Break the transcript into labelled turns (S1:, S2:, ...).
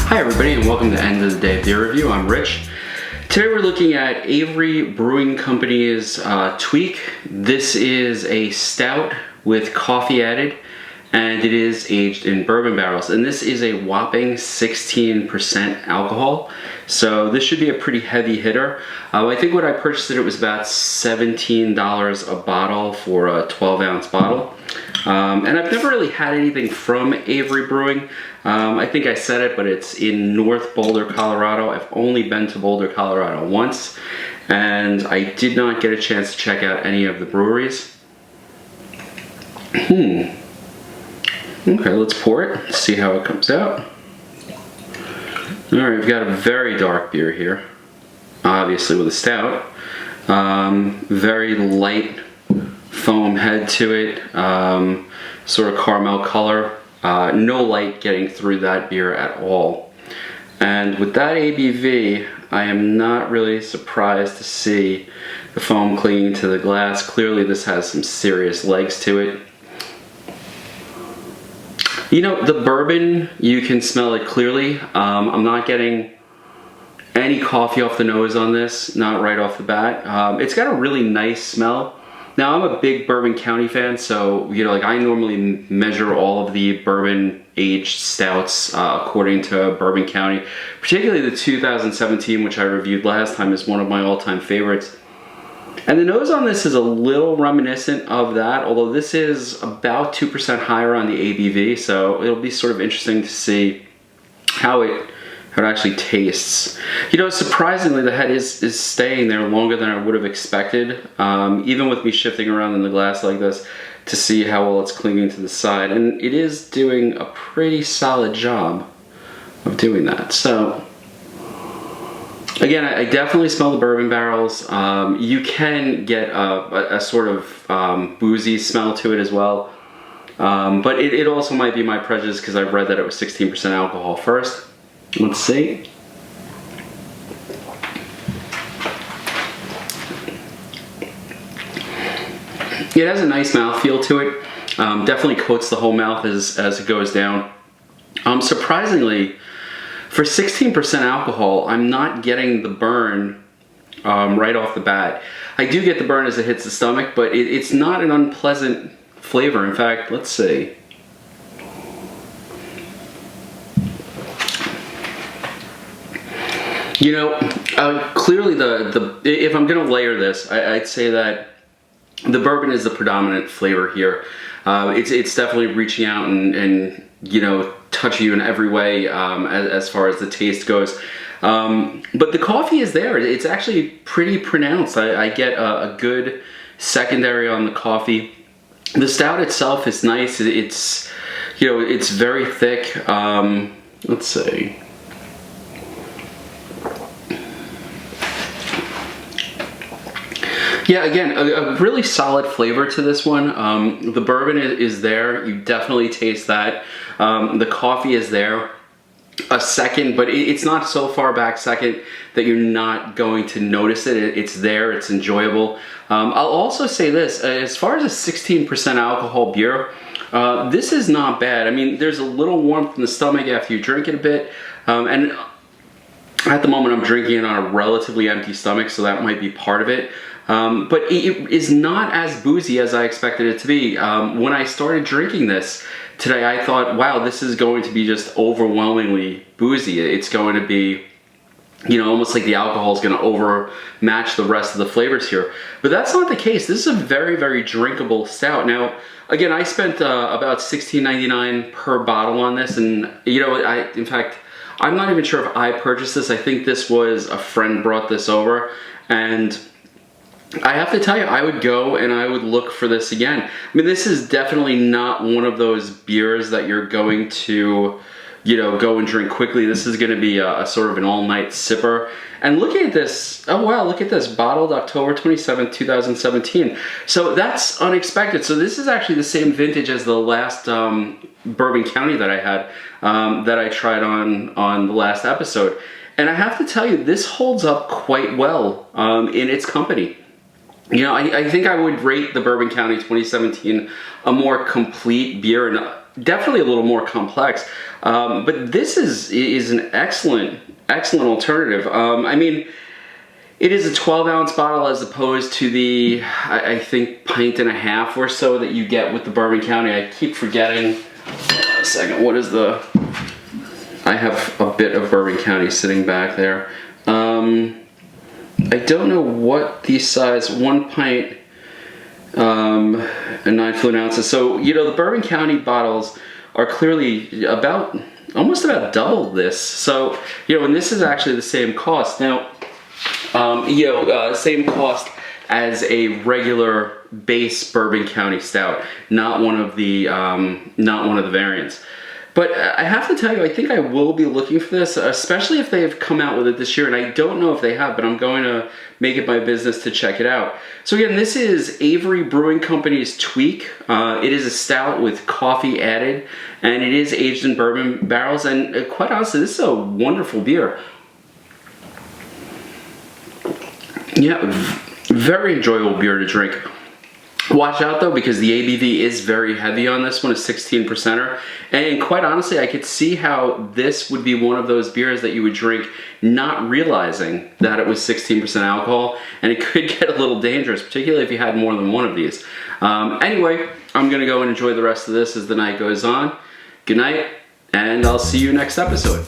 S1: Hi everybody and welcome to End of the Day Beer Review. I'm Rich. Today we're looking at Avery Brewing Company's Tweak. This is a stout with coffee added, and it is aged in bourbon barrels. And this is a whopping 16% alcohol, so this should be a pretty heavy hitter. I think when I purchased it, it was about $17 a bottle for a 12-ounce bottle. And I've never really had anything from Avery Brewing. I think I said it, but it's in North Boulder, Colorado. I've only been to Boulder, Colorado once, and I did not get a chance to check out any of the breweries. Okay, let's pour it, see how it comes out. All right, we've got a very dark beer here, obviously with a stout. Very light foam head to it, sort of caramel color. No light getting through that beer at all. And with that ABV, I am not really surprised to see the foam clinging to the glass. Clearly this has some serious legs to it. You know, the bourbon, you can smell it clearly. I'm not getting any coffee off the nose on this, not right off the bat. It's got a really nice smell. Now, I'm a big Bourbon County fan, so, you know, like I normally measure all of the bourbon aged stouts according to Bourbon County. Particularly the 2017, which I reviewed last time, is one of my all-time favorites. And the nose on this is a little reminiscent of that, although this is about 2% higher on the ABV, so it'll be sort of interesting to see how it actually tastes. You know, surprisingly, the head is staying there longer than I would have expected, even with me shifting around in the glass like this to see how well it's clinging to the side. And it is doing a pretty solid job of doing that. So, again, I definitely smell the bourbon barrels. You can get a sort of boozy smell to it as well. But it also might be my prejudice because I've read that it was 16% alcohol first. Let's see. It has a nice mouthfeel to it. Definitely coats the whole mouth as it goes down. Surprisingly, for 16% alcohol, I'm not getting the burn right off the bat. I do get the burn as it hits the stomach, but it's not an unpleasant flavor. In fact, let's see. You know, clearly if I'm gonna layer this, I'd say that the bourbon is the predominant flavor here. It's definitely reaching out and you know, touching you in every way as far as the taste goes. But the coffee is there. It's actually pretty pronounced. I get a good secondary on the coffee. The stout itself is nice. It's, you know, it's very thick. Let's see. Yeah, again, a really solid flavor to this one. The bourbon is there. You definitely taste that. The coffee is there. A second, but it's not so far back second that you're not going to notice it. It's there. It's enjoyable. I'll also say this. As far as a 16% alcohol beer, this is not bad. I mean, there's a little warmth in the stomach after you drink it a bit. And at the moment, I'm drinking it on a relatively empty stomach, so that might be part of it. But it is not as boozy as I expected it to be. When I started drinking this today, I thought, wow, this is going to be just overwhelmingly boozy. It's going to be, you know, almost like the alcohol is going to overmatch the rest of the flavors here. But that's not the case. This is a very, very drinkable stout. Now, again, I spent about $16.99 per bottle on this, and, you know, in fact, I'm not even sure if I purchased this. I think this was a friend brought this over, and I have to tell you, I would go and I would look for this again. I mean, this is definitely not one of those beers that you're going to, you know, go and drink quickly. This is going to be a sort of an all-night sipper. And looking at this, oh wow, look at this, bottled October 27th, 2017. So that's unexpected. So this is actually the same vintage as the last Bourbon County that I had, that I tried on the last episode. And I have to tell you, this holds up quite well in its company. You know, I think I would rate the Bourbon County 2017 a more complete beer, and definitely a little more complex. But this is an excellent alternative. I mean, it is a 12-ounce bottle as opposed to the, I think, pint and a half or so that you get with the Bourbon County. I keep forgetting. A second, what is the... I have a bit of Bourbon County sitting back there. I don't know what the size, 1 pint and 9 fluid ounces. So, you know, the Bourbon County bottles are clearly almost about double this. So, you know, and this is actually the same cost. Now, same cost as a regular base Bourbon County Stout, not one of the variants. But I have to tell you, I think I will be looking for this, especially if they've come out with it this year, and I don't know if they have, but I'm going to make it my business to check it out. So again, this is Avery Brewing Company's Tweak. It is a stout with coffee added, and it is aged in bourbon barrels, and quite honestly, this is a wonderful beer. Yeah, very enjoyable beer to drink. Watch out though, because the ABV is very heavy on this one, a 16%er. And quite honestly, I could see how this would be one of those beers that you would drink not realizing that it was 16% alcohol, and it could get a little dangerous, particularly if you had more than one of these. Anyway, I'm gonna go and enjoy the rest of this as the night goes on. Good night, and I'll see you next episode.